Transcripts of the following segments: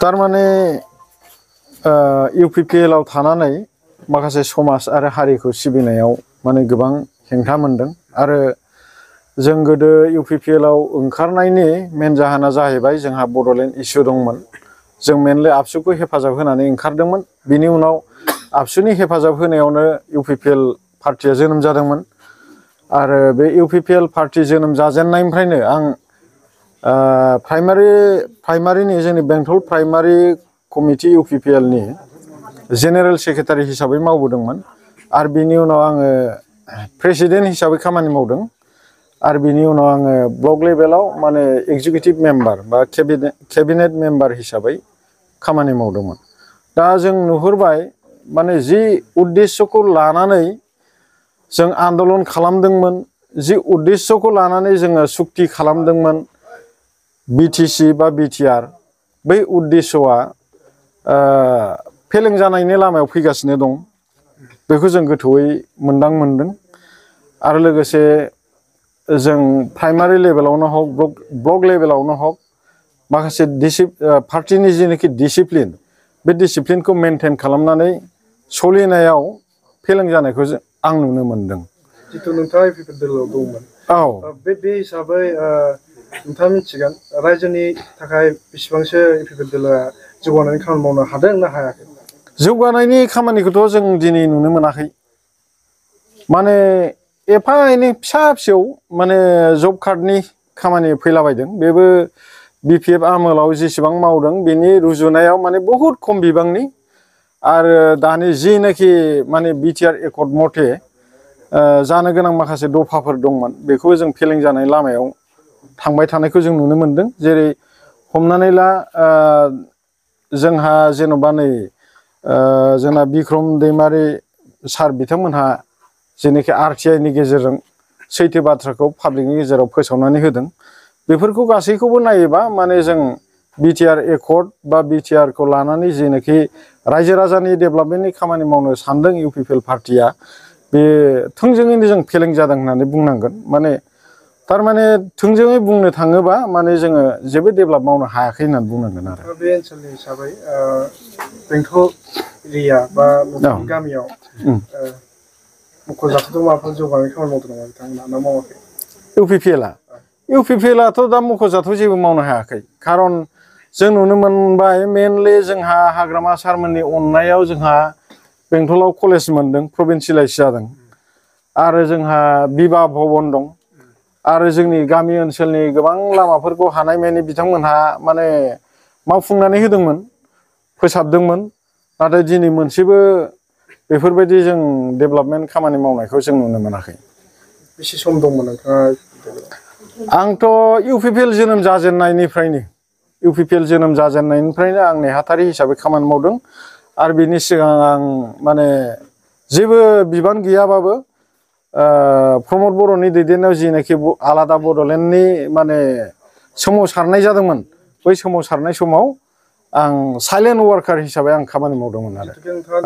तारमाने UPPL आव थानानै माखासे समाज आरो हारिखौ सिबिनायाव माने गोबां हेंथा मोनदों आरो जों गोदो UPPL आव ओंखारनायनि मेन जाहोना जाहैबाय जोंहा बड'लेण्ड इस्यु दंमोन जों मेनलि आबसुखौ हेफाजाब होनानै ओंखारदोंमोन बिनि उनाव आबसुनि हेफाजाब होनायावनो UPPL पार्टिया जोनोम जादोंमोन आरो बे UPPL पार्टी जोनोम जाजेननायनिफ्रायनो आं प्राइमारिनि जोंनि बेंटल प्राइमारि कमिटि UPPL नि जेनेरेल सेक्रेटारि हिसाबै मावबोदोंमोन आरो बिनि उनाव आङो प्रेसिडेन्ट हिसाबै खामानि मावदों आरो बिनि उनाव आङो ब्लक लेभेलाव माने एग्जिकिउटिभ मेम्बार बा केबिनेट मेम्बार हिसाबै खामानि मावदोंमोन दा जों नुहुरबाय माने जि उद्देश्यखौ लानानै जों आन्दलन खालामदोंमोन जि उद्देश्यखौ लानानै जोङो सुक्ति खालामदोंमोन BTC बा BTR बै उद्देश्यआ फेलें जानायनि लामायाव फैगासिनो दं बेखौ जों गोथौयै मोनदांमोनदों आरो लोगोसे जों प्राइमारि लेभेलावनो हक ब्लक लेभेलावनो हक माखासे पार्टिनि जिनोखि डिसिप्लिन बे डिसिप्लिनखौ मेनटेन खालामनानै सोलिनायाव फेलें जानायखौ आं नुनो मोनदों जितु नोंथाङा UPPL आव दंमोन बे हिसाबै नोंथाङा मिथिगोन रायजोनि थाखाय बेसेबांसो UPPL आ जौगानायनि खामानि मावनो हादों ना हायाखै जौगानायनि खामानिखौथ' जों दिनै नुनो मोनाखै माने एफा एनै फिसा फिसौ माने जब कार्डनि खामानि फैलाबायदों बेबो BPF आमोलाव जेसेबां मावदों बेनि रुजुनायाव माने बहुद खम बिबांनि आरो दानि जिनाखि माने BTR एकर्ड मथे जानो गोनां माखासे दफाफोर दंमोन बेखौ जों फेलें जानाय लामायाव थांबाय थानायखौ जों नुनो मोनदों जेरै हमनानै ला जोंहा जेन'बा नै जोंना बिक्रम दैमारि सार बिथांमोनहा जेनोखि RTI नि गेजेरजों सैथो बाथ्राखौ पाब्लिकनि गेजेराव फोसावनानै होदों बेफोरखौ गासैखौबो नायोबा माने जों BTR एकर्ड बा BTR खौ लानानै जेनोखि रायजो राजानि डेभेलपमेन्टनि खामानि मावनो सानदों UPPL पार्टिया बे थोंजोङैनो जों फेलें जादों होननानै बुंनांगोन माने तारमाने थोंजोङै बुंनो थाङोबा माने जोङो जेबो डेभेलप मावनो हायाखै होननानै बुंनांगोन आरो बे ओनसोलनि हिसाबै बेंटल एरिया बा गामियाव मख'जाथाव माबाफोर जौगानाय खामानि मावदों नामा बिथांमोना ना मावाखै UPPL आथ' दा मख'जाथाव जेबो मावनो हायाखै खारन जों नुनो मोनबाय मेनलि जोंहा हाग्रामा सारमोननि अननायाव जोंहा बेंटलाव कलेज मोनदों प्रभिन्सियेलाइज जादों आरो जोंहा बिभा भबन दं आरो जोंनि गामि ओनसोलनि गोबां लामाफोरखौ हानायमानि बिथांमोनहा माने मावफुंनानै होदोंमोन फोसाबदोंमोन नाथाय दिनै मोनसेबो बेफोरबायदि जों डेभेलपमेन्ट खामानि मावनायखौ जों नुनो मोनाखै बेसे सम दंमोन नोंथाङा आंथ' UPPL जोनोम जाजेननायनिफ्रायनो आं नेहाथारि हिसाबै खामानि मावदों आरो बिनि सिगां आं माने जेबो बिबान गैयाबाबो प्रमद बर'नि दैदेननायाव जिनाखि आलादा बड'लेण्डनि माने सोमावसारनाय जादोंमोन बै सोमावसारनाय समाव आं साइलेन्ट वार्कार हिसाबै आं खामानि मावदोंमोन आरो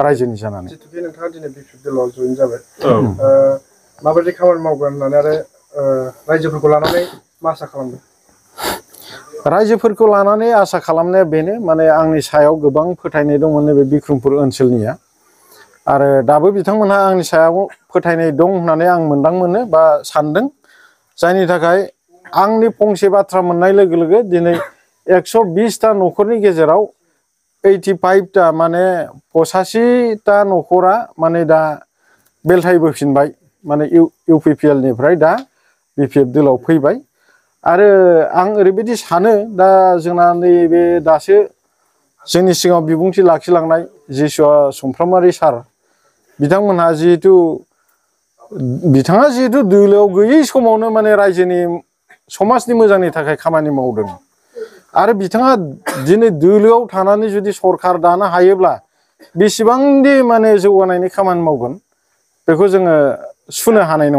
रायजोनि जानानै जितुके नोंथाङा दिनै UPPL आव जइन जाबाय माबायदि खामानि मावगोन होननानै आरो रायजोफोरखौ लानानै मा आसा खालामदों रायजोफोरखौ लानानै आसा खालामनाया बेनो माने आंनि सायाव गोबां फोथायनाय दंमोन नैबे बिक्रमपुर ओनसोलनिया आरो दाबो बिथांमोनहा आंनि सायाव फोथायनाय दं होननानै आं मोनदांमोनो बा सानदों जायनि थाखाय आंनि फंसे बाथ्रा मोननाय लोगो लोगो दिनै 120टा न'खरनि गेजेराव 85टा माने 85टा न'खरा माने दा बेलथायबोफिनबाय माने UPPL निफ्राय दा BPF दोलाव फैबाय आरो आं ओरैबायदि सानो दा जोंना नैबे दासो जोंनि सिगाङाव बिबुंथि लाखिलांनाय जिसुआ सुमफ्रामारि सार बिथांमोनहा बिथाङा जिहेतु दोलोआव गैयै समावनो माने रायजोनि समाजनि मोजांनि थाखाय खामानि मावदों आरो बिथाङा दिनै दोलोआव थानानै जुदि सरखार दानो हायोब्ला बेसेबांदि माने जौगानायनि खामानि मावगोन बेखौ जोङो सुनो हानाय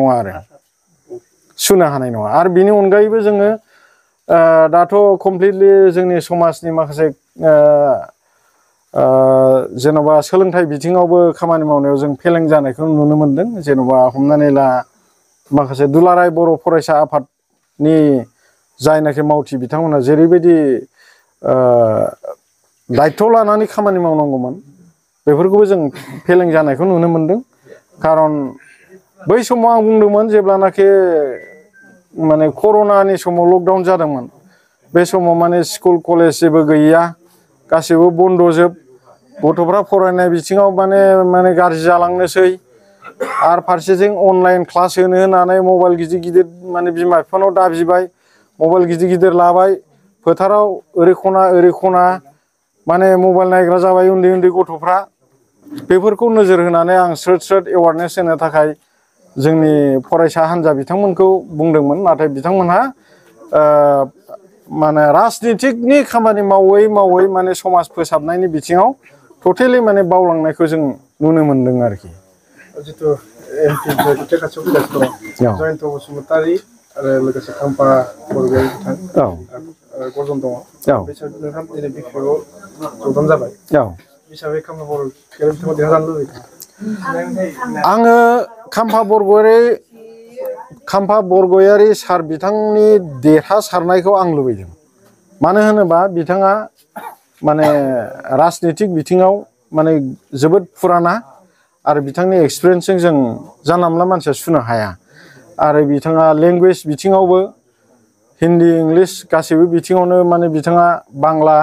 नङा आरो बिनि अनगायैबो जोङो दाथ' कमप्लिटलि जोंनि समाजनि माखासे जेन'बा सोलोंथाइ बिथिङावबो खामानि मावनायाव जों फेलें जानायखौ नुनो मोनदों जेन'बा हमनानै ला माखासे दुलाराय बर' फरायसा आफादनि जायनाखि मावथि बिथांमोना जेरैबायदि दायथ' लानानै खामानि मावनांगौमोन बेफोरखौबो जों फेलें जानायखौ नुनो मोनदों खारन बै समाव आं बुंदोंमोन जेब्लानाखि माने कर'नानि समाव लकडाउन जादोंमोन बे समाव माने स्कुल कलेज जेबो गैया गासैबो बन्द'जोब गथ'फ्रा फरायनाय बिथिङाव माने गाज्रि जालांनोसै आरो फारसेथिं अनलाइन क्लास होनो होननानै मबाइल गिदिर गिदिर माने बिमा बिफानाव दाबिबाय मबाइल गिदिर गिदिर लाबाय फोथाराव ओरै खना माने मबाइल नायग्रा जाबाय उन्दै उन्दै गथ'फ्रा बेफोरखौ नोजोर होनानै आं स्रोद एवारनेस होनो थाखाय जोंनि फरायसा हान्जा बिथांमोनखौ बुंदोंमोन नाथाय बिथांमोनहा माने राजनितिकनि खामानि मावै माने समाज फोसाबनायनि बिथिङाव टटेलि माने बावलांनायखौ जों नुनो मोनदों आरोखि जितु एमपि खाथियाव फैगासिनो दङ जयन्त बसुमतारी आरो लोगोसे खाम्फा बरगयारी बिथां गजन दङ बिसोर नोंथां दिनै बिपिआव जगदान जाबाय हिसाबै खाम्फा बरगयारी बिथाङा देरहाजानो लुबैदों आङो खाम्फा बरगयारी सार बिथांनि देरहासारनायखौ आं लुबैदों मानो होनोबा बिथाङा माने राजनितिक बिथिङाव माने जोबोद फुराना आरो बिथांनि एक्सपिरियेन्सजों जों जानला मोनला मानसिया सुनो हाया आरो बिथाङा लेंगुवेज बिथिङावबो हिन्दी इंलिश गासैबो बिथिङावनो माने बिथाङा बांला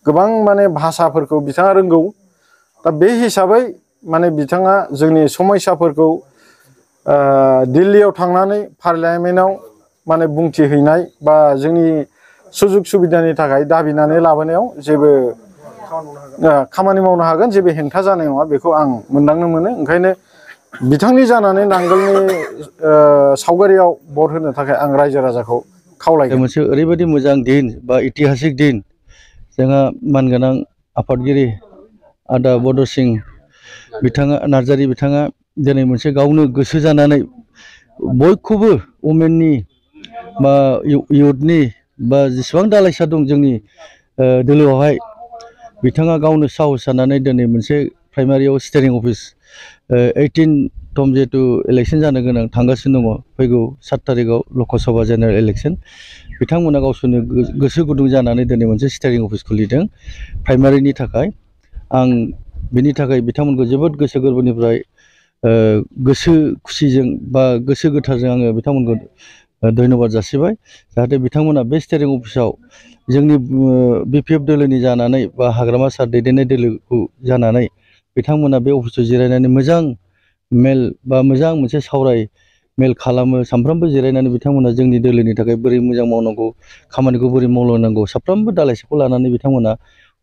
गोबां माने भाषाफोरखौ बिथाङा रोंगौ दा बे हिसाबै माने बिथाङा जोंनि समयसाफोरखौ दिल्लीयाव थांनानै पार्लियामेन्टआव माने बुंथिहैनाय बा जोंनि सुजुग सुबिदानि थाखाय दाबिनानै लाबोनायाव जेबो खामानि मावनो हागोन जेबो हेंथा जानाय नङा बेखौ आं मोनदांनो मोनो ओंखायनो बिथांनि जानानै नांगोलनि सावगारियाव भट होनो थाखाय आं रायजो राजाखौ खावलायगोन मोनसे ओरैबायदि मोजां दिन बा ऐतिहासिक दिन जोंहा मानगोनां आफादगिरि आदा बड' सिं नार्जारी बिथाङा दिनै मोनसे गावनो गोसो जानानै बयखौबो वमेननि बा इउथनि बा जेसेबां दालाइसा दं जोंनि दोलोआवहाय बिथाङा गावनो साहस जानानै दिनै मोनसे प्राइमारियाव स्टेरिं अफिस 18 जिहेतु इलेक्सन जानो गोनां थांगासिनो दङ फैगौ 7 तारिखआव लकसभा जेनेरेल इलेक्सन बिथांमोना गावसोरनो गोसो गुदुं जानानै दिनै मोनसे स्टेरिं अफिस खुलिदों प्राइमारिनि थाखाय आं बिनि थाखाय बिथांमोनखौ जोबोद गोसो गोरबोनिफ्राय गोसो खुसिजों बा गोसो गोथारजों आङो बिथांमोनखौ धन्यबाद जासिबाय जाहाथे बिथांमोना बे स्टेरिं अफिसाव जोंनि बिपिएफ दोलोनि जानानै बा हाग्रामा सार दैदेननाय दोलोखौ जानानै बिथांमोना बे अफिसाव जिरायनानै मोजां मेल बा मोजां मोनसे सावराय मेल खालामो सानफ्रोमबो जिरायनानै बिथांमोना जोंनि दोलोनि थाखाय बोरै मोजां मावनांगौ खामानिखौ बोरै मावलांनांगौ साफ्रोमबो दालाइसाखौ लानानै बिथांमोना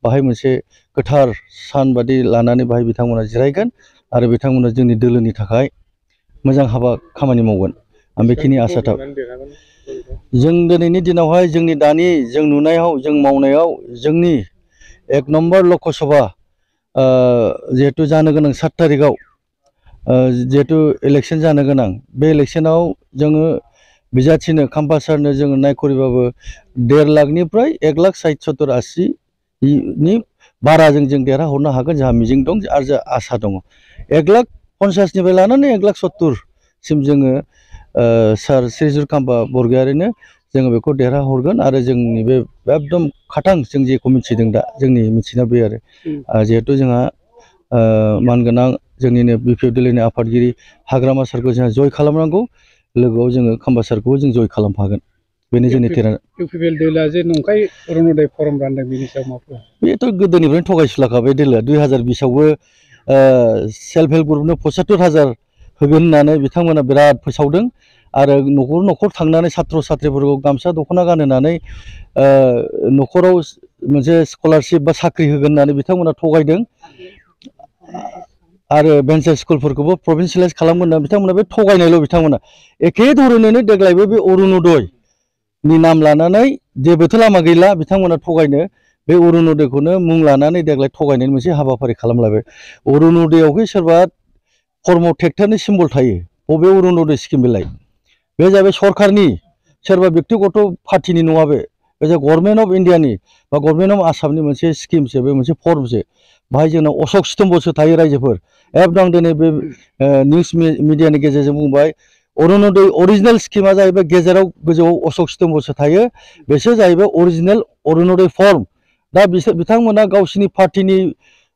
बाहाय मोनसे गोथार सान बादि लानानै बाहाय बिथांमोना जिरायगोन आरो बिथांमोना जोंनि दोलोनि थाखाय मोजां हाबा खामानि मावगोन आं बेखिनि आसा थाबाय जों दिनैनि दिनावहाय जोंनि दानि जों नुनायाव जों मावनायाव जोंनि 1 नम्बर लकसभा जिहेतु जानो गोनां 7 तारिखआव जिहेतु इलेक्सन जानो गोनां बे इलेक्सनाव जोङो बिजाथिनो खाम्फा सारनो जोङो नायखरिबाबो 1.5 लाखनिफ्राय 1,60,70,80 बाराजों जों देरहाहरनो हागोन जोंहा मिजिं दं आरो जोंहा आसा दङ 1,50,निफ्राय लानानै 1,70,000 सिम जोङो सार श्रीजुत खाम्फा बरगयारिनो जोङो बेखौ देरहाहरगोन आरो जोंनि बे एकदम खाथां जों जेखौ मिथिदों दा जोंनि मिथिनायाव बे आरो जिहेतु जोंहा मानगोनां जोंनिनो बिपिएफ दोलोनि आफादगिरि हाग्रामा सारखौ जोंहा जय खालामनांगौ लोगोआव जोङो खाम्फा सारखौबो जों जय खालामफागोन बेनो जोंनि थिरांथा इउपिपिएल दोलोआ जे नंखाय अरुण'दय फर्म रानदों बेनि सायाव मा बुङो बेथ' गोदोनिफ्रायनो थगायसुलाखा बे दोलोआ 2020आवबो सेल्फ हेल्प ग्रुपनो 75,000 होगोन होननानै बिथांमोना बिराद फोसावदों आरो न'खर न'खर थांनानै सात्र साथ्रिफोरखौ गामसा दख'ना गानहोनानै न'खराव मोनसे स्कलारशिप बा साख्रि होगोन होननानै बिथांमोना थगायदों आरो भेन्सार स्कुलफोरखौबो प्रभिन्सियेलाइज खालामगोन होनना बिथांमोना बे थगायनायल' बिथांमोना एखे धरनैनो देग्लायबो बे अरुण'दयनि नाम लानानै जेबोथ' लामा गैला बिथांमोना थगायनो बे अरुण'दयखौनो मुं लानानै देग्लाय थगायनायनि मोनसे हाबाफारि खालामलायबाय अरुण'दयआवहाय सोरबा कर्म ट्रेक्टरनि सिम्बल थायो बबे अरुण'दय स्किम बेलाय बे जाबाय सरकारनि सोरबा बेक्तिगत पार्टिनि नङा बे गभर्नमेन्ट अफ इन्डियानि बा गभर्नमेन्ट अफ आसामनि मोनसे स्किमसो बे मोनसे फर्मसो बाहाय जोंनाव अशक स्तम्भसो थायो रायजोफोर एकदम दिनै बे निउस मिडियानि गेजेरजों बुंबाय अरुण'दय अरिजिनेल स्किमा जाहैबाय गेजेराव गोजौआव अशक स्तम्भसो थायो बेसो जाहैबाय अरिजिनेल अरुण'दय फर्म दा बिथांमोना गावसिनि पार्टिनि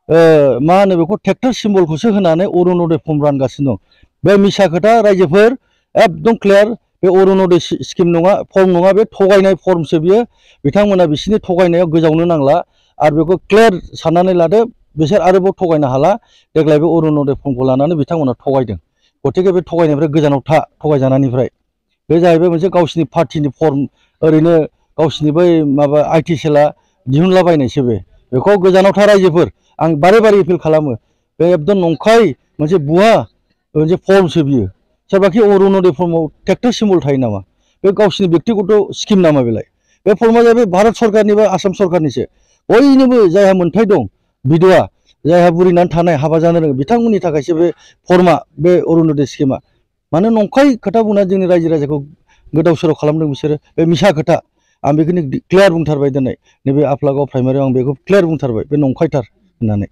मा होनो बेखौ ट्रेक्टर सिम्बलखौसो होनानै अरुणोदय फर्म रानगासिनो दं। बे मिसा खोथा रायजोफोर एकदम क्लियार बे अरुणोदय स्किम नङा फर्म नङा बे थगायनाय फर्मसो बियो बिथांमोना बिसिनि थगायनायाव गोजावनो नांला आरो बेखौ क्लियार साननानै लादो बिसोर आरोबाव थगायनो हाला देग्लाय बे अरुणोदय फर्मखौ लानानै बिथांमोना थगायदों गतिके बे थगायनायनिफ्राय गोजानाव था थगायजानायनिफ्राय बे जाहैबाय मोनसे गावसिनि पार्टिनि फर्म ओरैनो गावसिनि बै माबा आइटि सेलआ दिहुनलाबायनायसो बेखौ गोजानाव था रायजोफोर आं बारे बारे एपिल खालामो बे एकदम नंखाय मोनसे भुवा मोनसे फर्मसो बियो सोरबाखि अरुणोदय फर्मआव ट्रेक्टर सिम्बल थायो नामा बे गावसिनि बेक्तिगत स्किम नामा बेलाय बे फर्मआ जाहैबाय भारत सरकारनि बा आसाम सरकारनिसो बयनोबो जायहा मोन्थाय दं बिधवा जायहा बुरिनानै थानाय हाबा जानो रोङो बिथांमोननि थाखायसो बे फर्मआ बे अरुणोदय स्किमा मानो नंखाय खोथा बुंनानै जोंनि रायजो राजाखौ गोदाव सोराव खालामदों बिसोरो बे मिसा खोथा आं बेखौनो क्लियार बुंथारबाय दिनै नैबे आफलागाव प्राइमारियाव आं बेखौ क्लियार बुंथारबाय बे नंखायथार होननानै